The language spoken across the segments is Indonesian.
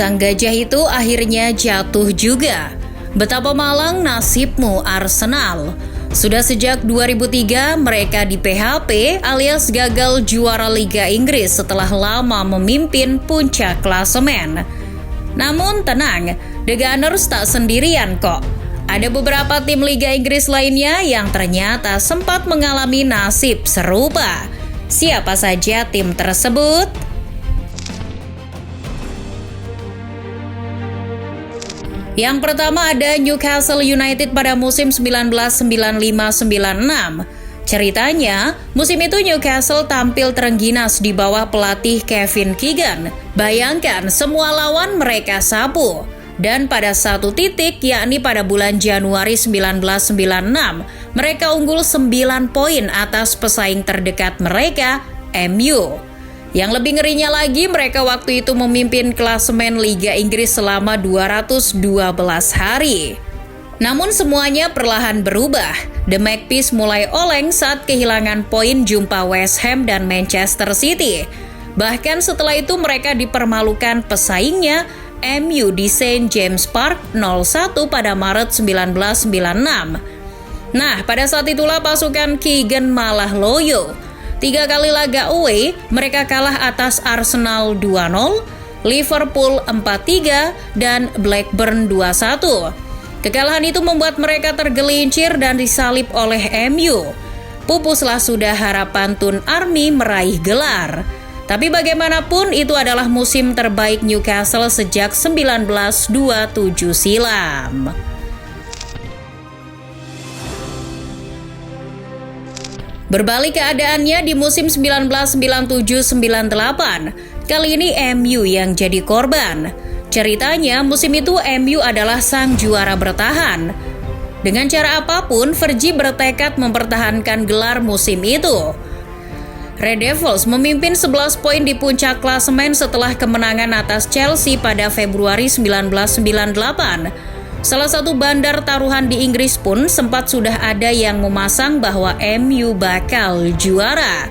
sang gajah itu akhirnya jatuh juga. Betapa malang nasibmu Arsenal. Sudah sejak 2003 mereka di PHP alias gagal juara Liga Inggris setelah lama memimpin puncak klasemen. Namun tenang, The Gunners tak sendirian kok. Ada beberapa tim Liga Inggris lainnya yang ternyata sempat mengalami nasib serupa. Siapa saja tim tersebut? Yang pertama ada Newcastle United pada musim 1995-96. Ceritanya, musim itu Newcastle tampil terengginas di bawah pelatih Kevin Keegan. Bayangkan semua lawan mereka sapu. Dan pada satu titik, yakni pada bulan Januari 1996, mereka unggul 9 poin atas pesaing terdekat mereka, MU. Yang lebih ngerinya lagi, mereka waktu itu memimpin klasemen Liga Inggris selama 212 hari. Namun semuanya perlahan berubah. The Magpies mulai oleng saat kehilangan poin jumpa West Ham dan Manchester City. Bahkan setelah itu mereka dipermalukan pesaingnya, MU di St. James Park 0-1 pada Maret 1996. Nah, pada saat itulah pasukan Keegan malah loyo. 3 kali laga away, mereka kalah atas Arsenal 2-0, Liverpool 4-3, dan Blackburn 2-1. Kekalahan itu membuat mereka tergelincir dan disalib oleh MU. Pupuslah sudah harapan Tun Army meraih gelar. Tapi bagaimanapun itu adalah musim terbaik Newcastle sejak 1927 silam. Berbalik keadaannya di musim 1997-98, kali ini MU yang jadi korban. Ceritanya, musim itu MU adalah sang juara bertahan. Dengan cara apapun, Fergie bertekad mempertahankan gelar musim itu. Red Devils memimpin 11 poin di puncak klasemen setelah kemenangan atas Chelsea pada Februari 1998. Salah satu bandar taruhan di Inggris pun sempat sudah ada yang memasang bahwa MU bakal juara.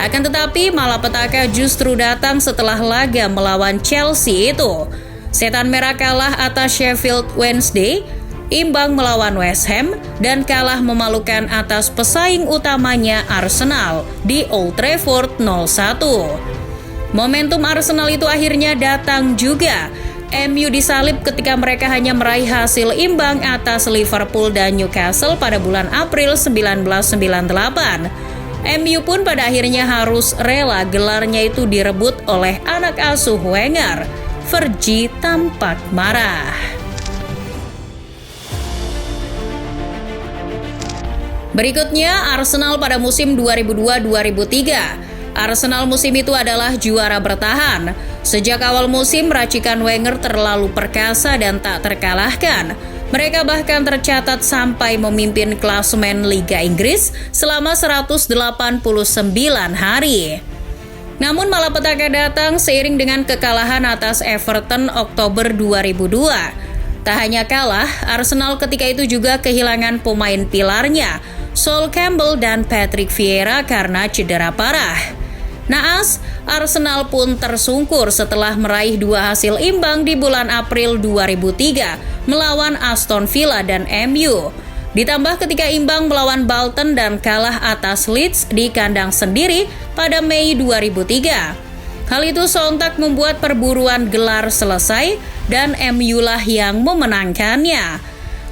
Akan tetapi malapetaka justru datang setelah laga melawan Chelsea itu. Setan Merah kalah atas Sheffield Wednesday, imbang melawan West Ham, dan kalah memalukan atas pesaing utamanya Arsenal di Old Trafford 0-1. Momentum Arsenal itu akhirnya datang juga. MU disalib ketika mereka hanya meraih hasil imbang atas Liverpool dan Newcastle pada bulan April 1998. MU pun pada akhirnya harus rela gelarnya itu direbut oleh anak asuh Wenger. Fergie tampak marah. Berikutnya, Arsenal pada musim 2002-2003. Arsenal musim itu adalah juara bertahan. Sejak awal musim, racikan Wenger terlalu perkasa dan tak terkalahkan. Mereka bahkan tercatat sampai memimpin klasemen Liga Inggris selama 189 hari. Namun malapetaka datang seiring dengan kekalahan atas Everton Oktober 2002. Tak hanya kalah, Arsenal ketika itu juga kehilangan pemain pilarnya, Sol Campbell dan Patrick Vieira karena cedera parah. Naas, Arsenal pun tersungkur setelah meraih 2 hasil imbang di bulan April 2003 melawan Aston Villa dan MU. Ditambah ketika imbang melawan Bolton dan kalah atas Leeds di kandang sendiri pada Mei 2003. Hal itu sontak membuat perburuan gelar selesai dan MU lah yang memenangkannya.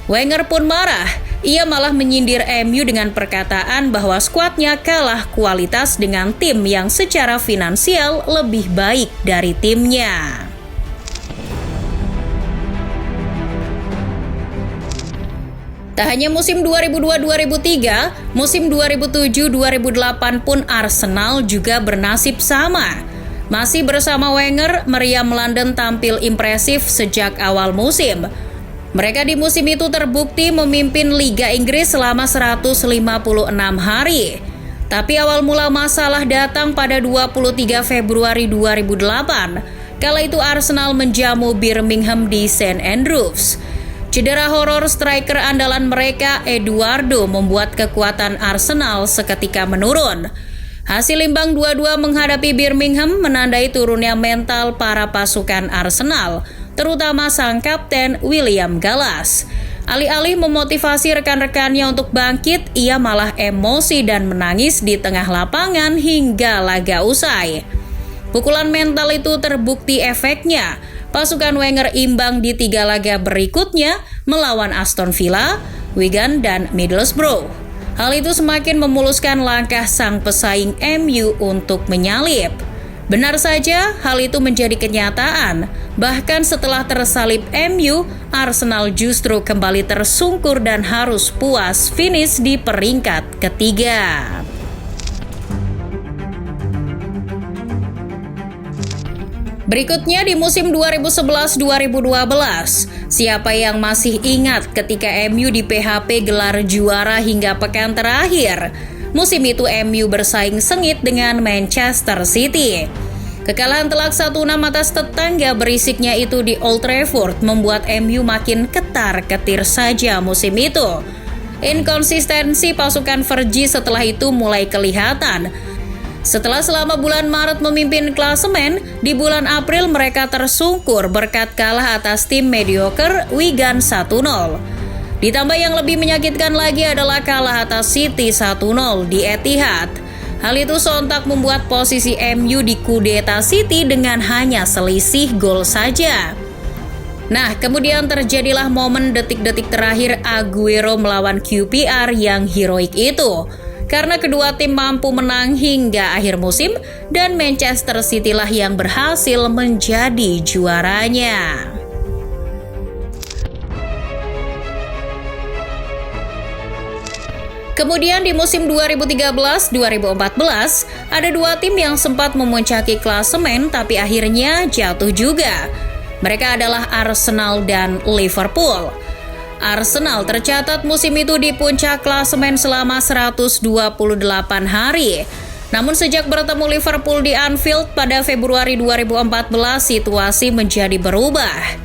Wenger pun marah. Ia malah menyindir MU dengan perkataan bahwa skuadnya kalah kualitas dengan tim yang secara finansial lebih baik dari timnya. Tak hanya musim 2002-2003, musim 2007-2008 pun Arsenal juga bernasib sama. Masih bersama Wenger, meriam London tampil impresif sejak awal musim. Mereka di musim itu terbukti memimpin Liga Inggris selama 156 hari. Tapi awal mula masalah datang pada 23 Februari 2008. Kala itu Arsenal menjamu Birmingham di St. Andrews. Cedera horor striker andalan mereka, Eduardo, membuat kekuatan Arsenal seketika menurun. Hasil imbang 2-2 menghadapi Birmingham menandai turunnya mental para pasukan Arsenal, terutama sang kapten William Gallas. Alih-alih memotivasi rekan-rekannya untuk bangkit, ia malah emosi dan menangis di tengah lapangan hingga laga usai. Pukulan mental itu terbukti efeknya. Pasukan Wenger imbang di 3 laga berikutnya melawan Aston Villa, Wigan, dan Middlesbrough. Hal itu semakin memuluskan langkah sang pesaing MU untuk menyalip. Benar saja, hal itu menjadi kenyataan. Bahkan setelah tersalip MU, Arsenal justru kembali tersungkur dan harus puas finish di peringkat ketiga. Berikutnya di musim 2011-2012, siapa yang masih ingat ketika MU di PHP gelar juara hingga pekan terakhir? Musim itu MU bersaing sengit dengan Manchester City. Kekalahan telak 1-6 atas tetangga berisiknya itu di Old Trafford membuat MU makin ketar-ketir saja musim itu. Inkonsistensi pasukan Fergie setelah itu mulai kelihatan. Setelah selama bulan Maret memimpin klasemen, di bulan April mereka tersungkur berkat kalah atas tim mediocre Wigan 1-0. Ditambah yang lebih menyakitkan lagi adalah kalah atas City 1-0 di Etihad. Hal itu sontak membuat posisi MU dikudeta City dengan hanya selisih gol saja. Nah, kemudian terjadilah momen detik-detik terakhir Aguero melawan QPR yang heroik itu. Karena kedua tim mampu menang hingga akhir musim dan Manchester City lah yang berhasil menjadi juaranya. Kemudian di musim 2013-2014 ada 2 tim yang sempat memuncaki klasemen tapi akhirnya jatuh juga. Mereka adalah Arsenal dan Liverpool. Arsenal tercatat musim itu di puncak klasemen selama 128 hari. Namun sejak bertemu Liverpool di Anfield pada Februari 2014, situasi menjadi berubah.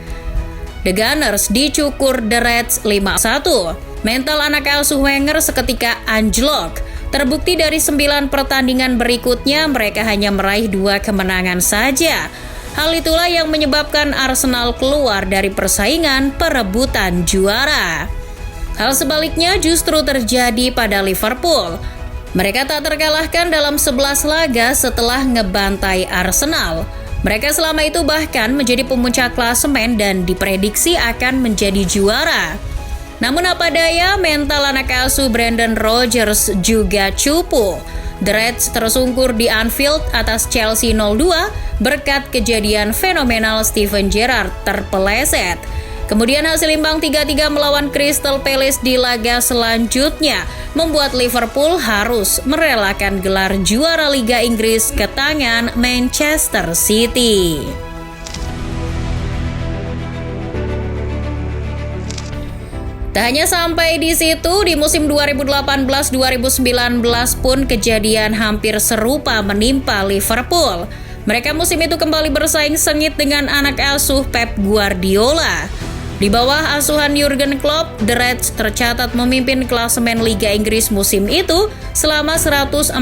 The Gunners dicukur The Reds 5-1. Mental anak asuh Wenger seketika anjlok. Terbukti dari 9 pertandingan berikutnya mereka hanya meraih 2 kemenangan saja. Hal itulah yang menyebabkan Arsenal keluar dari persaingan perebutan juara. Hal sebaliknya justru terjadi pada Liverpool. Mereka tak terkalahkan dalam 11 laga setelah ngebantai Arsenal. Mereka selama itu bahkan menjadi pemuncak klasemen dan diprediksi akan menjadi juara. Namun apa daya, mental anak asuh Brendan Rodgers juga cupu. The Reds tersungkur di Anfield atas Chelsea 0-2 berkat kejadian fenomenal Steven Gerrard terpeleset. Kemudian hasil imbang 3-3 melawan Crystal Palace di laga selanjutnya membuat Liverpool harus merelakan gelar juara Liga Inggris ke tangan Manchester City. Tak hanya sampai di situ, di musim 2018-2019 pun kejadian hampir serupa menimpa Liverpool. Mereka musim itu kembali bersaing sengit dengan anak asuh Pep Guardiola. Di bawah asuhan Jurgen Klopp, The Reds tercatat memimpin klasemen Liga Inggris musim itu selama 141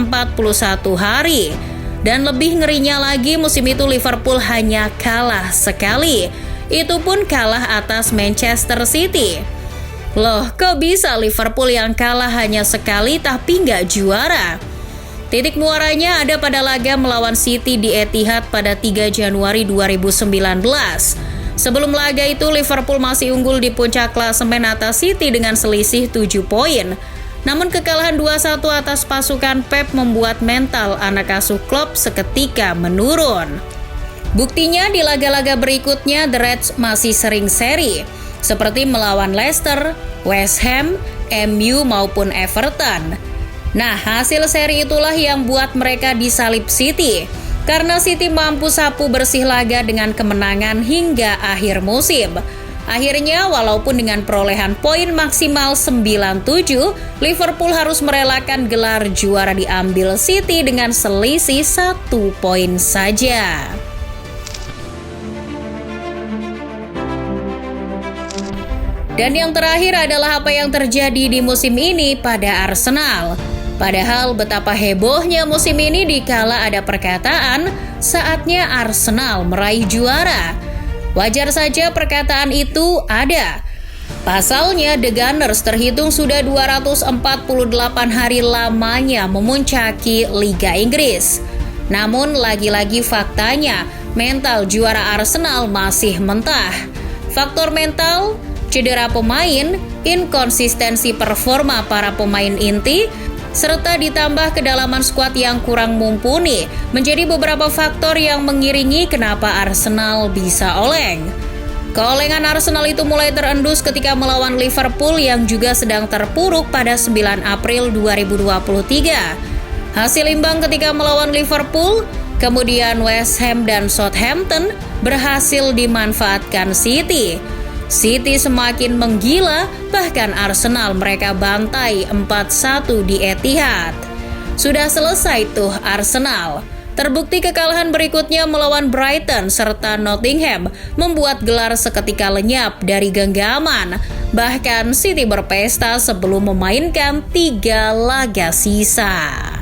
hari. Dan lebih ngerinya lagi, musim itu Liverpool hanya kalah sekali. Itu pun kalah atas Manchester City. Loh, kok bisa Liverpool yang kalah hanya sekali tapi nggak juara? Titik muaranya ada pada laga melawan City di Etihad pada 3 Januari 2019. Sebelum laga itu, Liverpool masih unggul di puncak klasemen atas City dengan selisih 7 poin. Namun kekalahan 2-1 atas pasukan Pep membuat mental anak asuh Klopp seketika menurun. Buktinya di laga-laga berikutnya The Reds masih sering seri, seperti melawan Leicester, West Ham, MU maupun Everton. Nah, hasil seri itulah yang buat mereka disalip City. Karena City mampu sapu bersih laga dengan kemenangan hingga akhir musim. Akhirnya, walaupun dengan perolehan poin maksimal 97, Liverpool harus merelakan gelar juara diambil City dengan selisih 1 poin saja. Dan yang terakhir adalah apa yang terjadi di musim ini pada Arsenal. Padahal betapa hebohnya musim ini dikala ada perkataan saatnya Arsenal meraih juara. Wajar saja perkataan itu ada. Pasalnya The Gunners terhitung sudah 248 hari lamanya memuncaki Liga Inggris. Namun lagi-lagi faktanya mental juara Arsenal masih mentah. Faktor mental, cedera pemain, inkonsistensi performa para pemain inti, serta ditambah kedalaman skuad yang kurang mumpuni menjadi beberapa faktor yang mengiringi kenapa Arsenal bisa oleng. Keolengan Arsenal itu mulai terendus ketika melawan Liverpool yang juga sedang terpuruk pada 9 April 2023. Hasil imbang ketika melawan Liverpool, kemudian West Ham dan Southampton berhasil dimanfaatkan City. City semakin menggila, bahkan Arsenal mereka bantai 4-1 di Etihad. Sudah selesai tuh Arsenal. Terbukti kekalahan berikutnya melawan Brighton serta Nottingham membuat gelar seketika lenyap dari genggaman. Bahkan City berpesta sebelum memainkan 3 laga sisa.